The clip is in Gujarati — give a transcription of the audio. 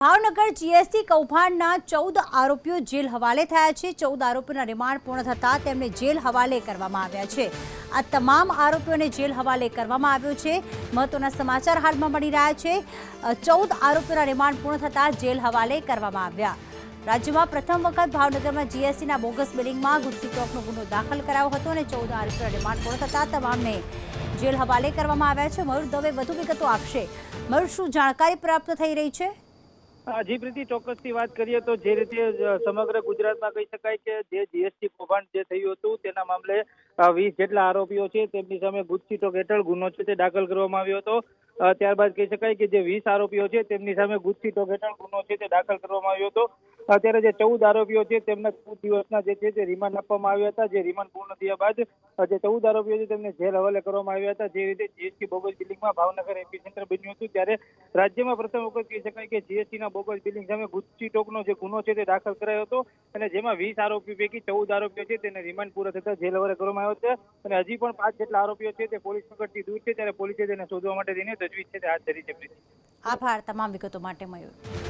ભાવનગર જીએસટી કૌભાંડના 14 આરોપીઓ જેલ હવાલે થયા છે। 14 આરોપીઓના રિમાન્ડ પૂર્ણ થતાં તેમને જેલ હવાલે કરવામાં આવ્યા છે। આ તમામ આરોપીઓને જેલ હવાલે કરવામાં આવ્યો છે। મહત્વના સમાચાર હાલમાં મળી રહ્યા છે। 14 આરોપીઓના રિમાન્ડ પૂર્ણ થતાં જેલ હવાલે કરવામાં આવ્યા। રાજ્યમાં પ્રથમ વખત ભાવનગરમાં જીએસટીના બોગસ બિલિંગમાં ઘૂસખોરીનો ગુનો દાખલ કરાયો હતો અને 14 આરોપીઓના રિમાન્ડ પૂર્ણ થતાં તમામને જેલ હવાલે કરવામાં આવ્યા છે। મયુર દવે વધુ વિગતો આપશે। મયુર, શું જાણકારી પ્રાપ્ત થઈ રહી છે? જી પ્રીતિ, ચોક્કસથી વાત કરીએ તો જે રીતે સમગ્ર ગુજરાતમાં કહી શકાય કે જે જીએસટી કૌભાંડ જે થયું હતું તેના મામલે 20 જેટલા આરોપીઓ છે તેમની સામે ગુજસીટોક હેઠળ ગુનો છે તે દાખલ કરવામાં આવ્યો હતો। ત્યારબાદ કહી શકાય કે જે 20 આરોપીઓ છે તેમની સામે ગુજસીટોક હેઠળ ગુનો છે તે દાખલ કરવામાં આવ્યો હતો। અત્યારે જે 14 આરોપીઓ છે તેમના 14 દિવસના જે છે તે રિમાન્ડ આપવામાં આવ્યા હતા। જે રિમાન્ડ પૂર્ણ થયા બાદ જે 14 આરોપીઓ છે તેમને જેલ હવાલે કરવામાં આવ્યા હતા। જે રીતે જીએસટી બોગસ બિલિંગમાં ભાવનગર એપી સેન્ટર બન્યું હતું ત્યારે રાજ્યમાં પ્રથમ વખત કહી શકાય કે જીએસટીના બોગસ બિલિંગ સામે ગુજસીટોકનો જે ગુનો છે તે દાખલ કરાયો હતો અને જેમાં 20 આરોપીઓ પૈકી 14 આરોપીઓ છે તેને રિમાન્ડ પૂરા થતા જેલ હવાલે કરવામાં આવ્યો છે અને હજી પણ 5 જેટલા આરોપીઓ છે તે પોલીસ પકડથી દૂર છે ત્યારે પોલીસે તેને શોધવા માટે તજવીજ છે તે હાથ ધરી છે। આભાર તમામ વિગતો માટે, મયુર।